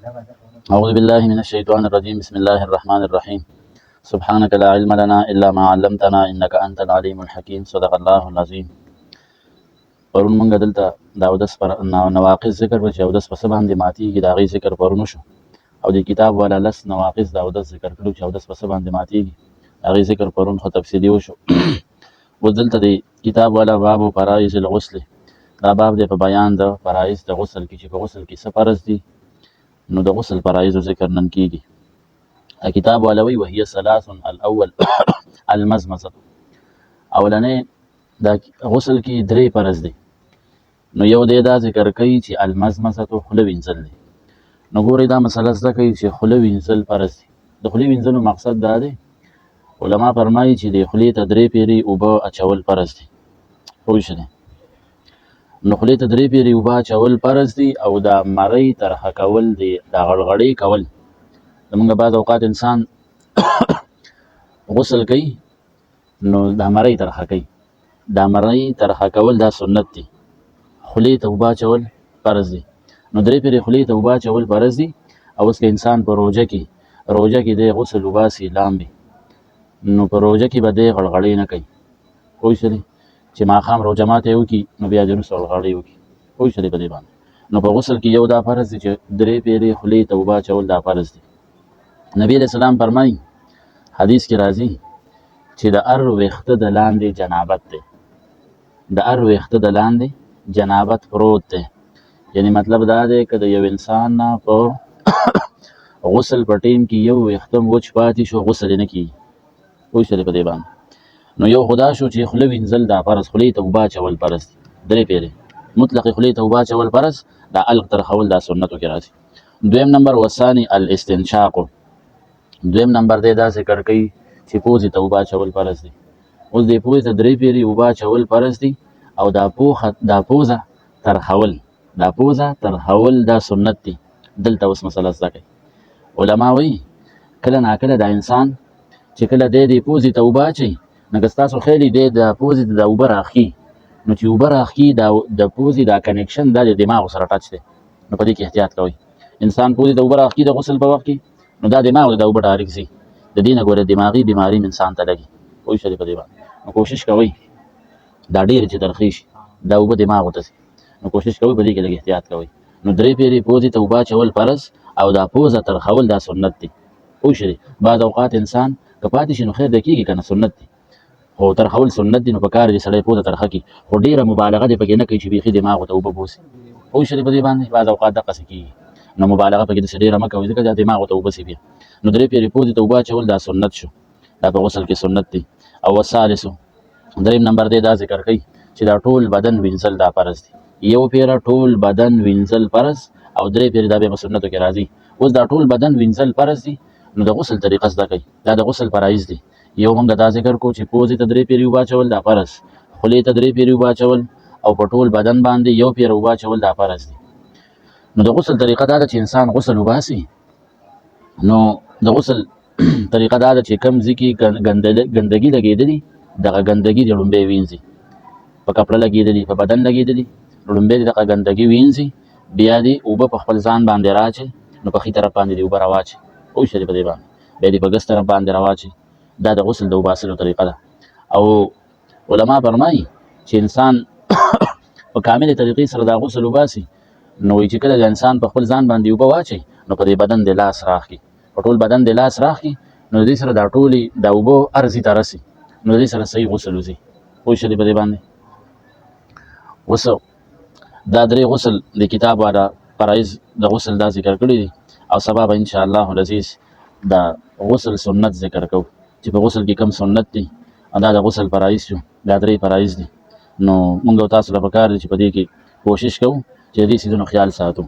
أعوذ بالله من الشيطان الرجيم بسم الله الرحمن الرحيم سبحانك لا علم لنا إلا ما علمتنا إنك أنت العليم الحكيم صدق الله العظيم. پرون مونږ دلته د اودس پر نواقص ذکر وشو، اودس په څه باندې ماتېږي د هغې ذکر پرون وشو، او د کتاب والا لس نواقص د اودس ذکر کړو چې اودس په څه باندې ماتېږي د هغې ذکر پرون خو تفصیلي وشو. اوس دلته د کتاب والا باب فرایض الغسل، دا باب دی په بیان د فرایض د غسل کې چې په غسل کې څه فرض دي، نو د غسل فرایضو ذکر نن کېږي. کتاب والا وی وهي ثلاث الاول المزمزه، اولنې د غسل کې درې فرض دي، نو یو دی دا ذکر کوي چې المزمزه تو خوله وینځل دی. نو ګورئ دا مسله زده کوي چې خوله وینځل فرض دي. د خولې وینځلو مقصد دا دی، علما فرمایي چې د خولې ته درې پیرې اوبه اچول فرض دي. پوه شئ، نو خولې ته درې پیرې اوبه اچول فرض دي، او دا مرۍ ترخه کول دي، دا غړغړې کول. زمونږ بعض اوقات انسان غسل کوي نو دا مرۍ ترخه کوي، دا مرۍ ترخه کول دا سنت دي. خولې ته اوبه اچول فرض دي، نو درې پیرې خولې ته اوبه اچول فرض دي. او اوس که انسان په روژه کې دی غسل وباسي لامبي، نو په روژه کې به دی غړغړې نه کوي. پوه شولې چې ماښام روژه ماتی وکړي نو بیا د وروسته غړغړې وکړي. پوه شولې په دې باندې. نو په غسل کې یو دا فرض دی چې درې پیرې خولې ته اوبه اچول دا فرض دی. نبی علیه السلام فرمایي حدیث کې راځي چې د هر ویښته د لاندې جنابت دی، د هر ویښته د لاندې جنابت پروت دی. یعنی مطلب دا دی که د یو انسان نه په غسل په ټیم کې یو ویښته وچ پاتې شو غسل یې نه کېږي. پوه شولې په دې باندې. نو یو خدا شو چې خوله وینځل دا فرض، خولې ته اوبه اچول فرض دي، درې پیرې مطلقې خولې ته اوبه اچول فرض، دا الګ ترخول دا سنتو کې راځي. دویم نمبر وثاني الاستنشاق، دویم نمبر دی دا ذکر کوي چې پوزې ته اوبه اچول فرض دي. اوس دې پوزې ته درې پیرې اوبه اچول فرض دي، او دا پوزه ترخول دا سنت دي. دلته اوس مسله زده کوي. علما وایي کله ناکله دا انسان چې کله دی دې پوزې ته اوبه اچوي، نو که ستاسو خیالي دی د پوزې ته د اوبه راخي، نو چې اوبه راخي د پوزې دا کنیکشن دا د دماغ سره ټچ دی، نو په دې کې احتیاط کوئ. انسان پوزې ته اوبه راخي د غسل په وخت کې، نو دا دماغ د اوبه ډایرکټ ځي، د دې نه ګوره دماغي بیماري انسان ته لګي. پوه شولې په دې باندې. نو کوشش کوئ دا ډېرې چې ترخې شي دا اوبه دماغو ته ځي، نو کوشش کوئ په دې کې لږ احتیاط کوئ. نو درې پیرې پوزې ته اوبه اچول فرض، او دا پوزه ترخول دا سنت دی. پوه شولې بعض اوقات انسان که پاتې شي نو خیر دی کېږي که نه، سنت دی، خو ترخول سنت دی. نو په کار دی سړی پوزه ترخه کړي، خو ډېره مبالغه دی پکې نه کوي چې بیخي دماغو ته اوبه بوسي. پوه شولې په دې باندې. بعض اوقات دقسې کېږي، نو مبالغه پکې داسې ډېره مه کوئ ځکه دا دماغو ته وبسي بیا. نو درې پیرې پوزې ته اوبه اچول دا سنت شو، دا په غسل کې سنت دی. او وثالثو، دریم نمبر دی دا ذکر کوي چې دا ټول بدن وینځل دا فرض دی. یو پیره ټول بدن وینځل فرض، او درې پیرې دا بیا په سنتو کې راځي. اوس دا ټول بدن وینځل فرض دي، نو د غسل طریقه زده کوي، دا د غسل فرایض دي. یو موږ دا ذکر کو چې پوزې ته درې پیرې اوبه اچول دا فرض، خولې ته درې پیرې اوبه اچول، او په ټول بدن باندې یو پیره اوبه اچول دا فرض دي. نو د غسل طریقه دا ده چې انسان غسل وباسي، نو د غسل طریقه دا ده چې کوم ځای کې ګندګي لګېدلي دغه ګندګي د لومبۍ وینځي، په کپړه لګېدلي په بدن لګېدلي لومبۍ دغه ګندګي وینځي، بیا دې اوبه په خپل ځان باندې راچي، نو په ښي طرف باندې دې اوبه راواچي. پوه شولې په دې باندې. بیا دې په ګس طرف باندې راواچي. دا د غسل د وباسلو طریقه ده. او علما فرمایي چې انسان په کاملې طریقې سره دا غسل وباسي، نو وایي چې کله د انسان په خپل ځان باندې اوبه واچي، نو په دې بدن د لاس راخي، په ټول بدن د لاس راخي، نو د دې سره دا ټولې د اوبو ارزي ته رسي، نو د دې سره صحیح غسل وځي. پوه شولې په دې باندې. اوس دا درې غسل د کتاب والا فرایض د غسل دا ذکر کړي دي، او سبا به انشاءالله العزیز دا غسل سنت ذکر کوو چې په غسل کې کم سنت دي، دا د غسل فرایض شو، دا درې فرایض دي. نو موږ تاسو له پکار دي چې په دې کې کوشش کوو چې دې څیزونو خیال ساتو.